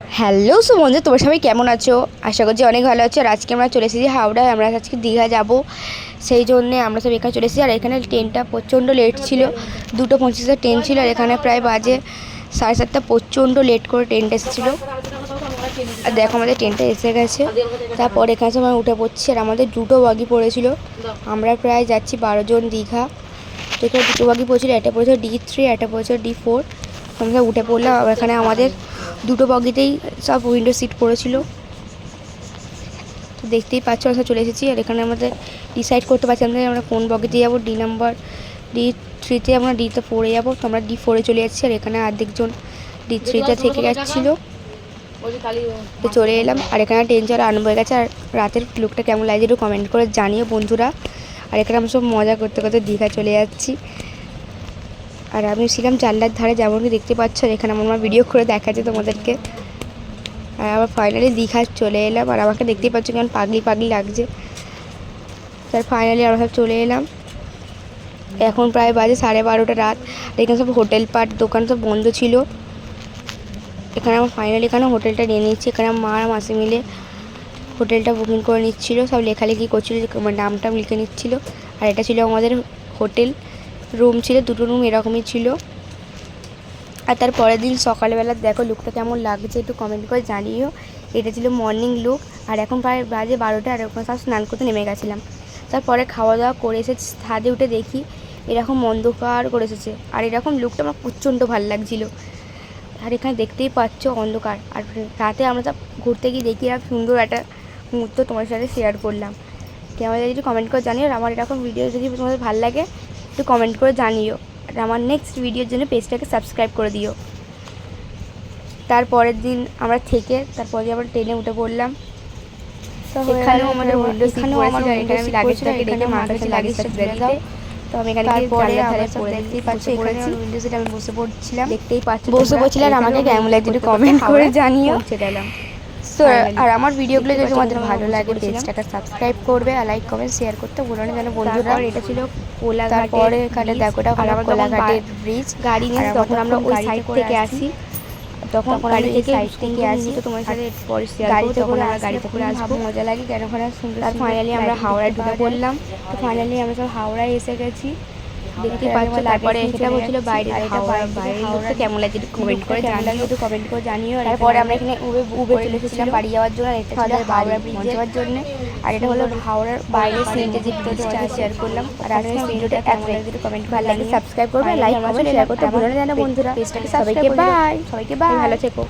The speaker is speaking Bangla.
হ্যালো বন্ধু, তোমরা সবাই কেমন আছো? আশা করছি অনেক ভালো আছো। আর আজকে আমরা চলে এসেছি হাওড়ায়। আমরা আজকে দীঘা যাব, সেই জন্যে আমরা সব এখানে চলে এসেছি। আর এখানে ট্রেনটা প্রচণ্ড লেট ছিল, 2:25 ট্রেন ছিল। আর এখানে প্রায় বাজে 7:30, প্রচণ্ড লেট করে ট্রেনটা এসেছিলো। আর দেখো আমাদের ট্রেনটা এসে গেছে। তারপর এখানে সব উঠে পড়ছি। আর আমাদের দুটো বগি পড়েছিল, আমরা প্রায় যাচ্ছি 12 জন দীঘা। তো এখানে দুটো বগি পড়েছিল, একটা পড়েছিল D3, একটা পড়েছিল D4। আমরা উঠে পড়লাম। এখানে আমাদের দুটো বগিতেই সব উইন্ডো সিট পড়েছিল। তো দেখতেই পাচ্ছ আমরা চলে এসেছি। আর এখানে আমাদের ডিসাইড করতে পারছি আমরা কোন বগিতে যাবো। D3-তে আমরা D4-এ যাবো। তো আমরা D4-এ চলে যাচ্ছি। আর এখানে অর্ধেকজন D3-তে থেকে যাচ্ছিলো, তো চলে এলাম। আর এখানে ট্রেন চড়া আরম্ভ হয়ে গেছে। আর রাতের লুকটা কেমন লাগছে একটু কমেন্ট করে জানিও বন্ধুরা। আর এখানে আমরা সব মজা করতে করতে দীঘা চলে যাচ্ছি। আর আমি ছিলাম জানলার ধারে, যেমন কি দেখতে পাচ্ছ। আর এখানে আমার ভিডিও করে দেখাচ্ছে তোমাদেরকে। আর আবার ফাইনালি দীঘা চলে এলাম। আর আমাকে দেখতেই পাচ্ছ কেমন পাগলি পাগলি লাগছে। তার ফাইনালি আমরা সব চলে এলাম। এখন প্রায় বাজে 12:30 রাত। আর এখানে সব হোটেল পাট দোকান সব বন্ধ ছিল। এখানে আমার ফাইনালি এখানে হোটেলটা নিয়ে নিচ্ছি। এখানে মা আর মাসি মিলে হোটেলটা বুকিং করে নিচ্ছিলো, সব লেখালেখি করছিলো, নামটা লিখে নিচ্ছিলো। আর এটা ছিল আমাদের হোটেল রুম, ছিল দুটো রুম এরকমই ছিল। আর তার পরের দিন সকালবেলা দেখো লুকটা কেমন লাগছে একটু কমেন্ট করে জানিও। এটা ছিল মর্নিং লুক। আর এখন প্রায় বাজে 12টা। আর ওখানে সব স্নান করতে নেমে গেছিলাম। তারপরে খাওয়া দাওয়া করে এসে ছাদে উঠে দেখি এরকম অন্ধকার করে এসেছে। আর এরকম লুকটা আমার প্রচণ্ড ভালো লাগছিলো। আর এখানে দেখতেই পাচ্ছ অন্ধকার। আর রাতে আমরা সব ঘুরতে গিয়ে দেখি আর সুন্দর একটা মুহূর্ত তোমার সাথে শেয়ার করলাম। কেমন লাগে একটু কমেন্ট করে জানিও। আর আমার এরকম ভিডিও যদি তোমাদের ভালো লাগে একটু কমেন্ট করে জানিও। আর আমার নেক্সট ভিডিওর জন্য পেজটাকে সাবস্ক্রাইব করে দিও। তারপরের দিন আমরা থেকে তারপরে আবার ট্রেনে উঠে পড়লাম। তো এখানেও আমাদের উইন্ডো সিট পড়েছিল। এখানে আমি লাগেজটাকে রেখে মার কাছে লাগেজটা তুলে দাও। তো আমি এখানে দেখতেই পাচ্ছি এখানে উইন্ডো সিটে আমি বসে পড়ছিলাম, দেখতেই পাচ্ছি বসে পড়ছিলাম। আর আমাকে কেমন লাগছে একটু কমেন্ট করে জানিও। তো আর আমার ভিডিওগুলো যদি তোমাদের ভালো লাগে পেজটাকে সাবস্ক্রাইব করবে, আর লাইক কমেন্ট শেয়ার করতে ভুলো না যেন বন্ধুরা। এটা ছিল কোলাঘাট। তারপরে এখানে দেখো এটা হলো কোলাঘাটের ব্রিজ। গাড়ি নিয়ে যখন আমরা ওই সাইড থেকে আসি, তখন গাড়ি থেকে সাইড থেকে আসি, তো তোমার সাথে পরে শেয়ার করব। তখন আমরা গাড়িতে করে আসবো, মজা লাগে কেন ওখানে সুন্দর। আর ফাইনালি আমরা হাওড়ায় ঢুকে পড়লাম। তো ফাইনালি আমরা সব হাওড়ায় এসে গেছি, দেখতে পাচ্ছ। তারপরে এটা বলছিল বাইরে হাওড়া কেমন লাগছে একটু কমেন্ট করে জানিও। তারপরে আমরা এখানে উবে চলে এসেছিলাম বাড়ি যাওয়ার জন্য। এটা ছিল হাওড়া ব্রিজ যাওয়ার জন্য। আর এটা হলো হাওড়ার বাইরে সিনটা যে শেয়ার করলাম। আর আজকে ভিডিওটা কেমন লাগছে একটু কমেন্ট ভালো লাগলে সাবস্ক্রাইব করবে, লাইক কমেন্ট শেয়ার করতে ভুলো না যেন বন্ধুরা। সবাইকে বাই, ভালো থেকো।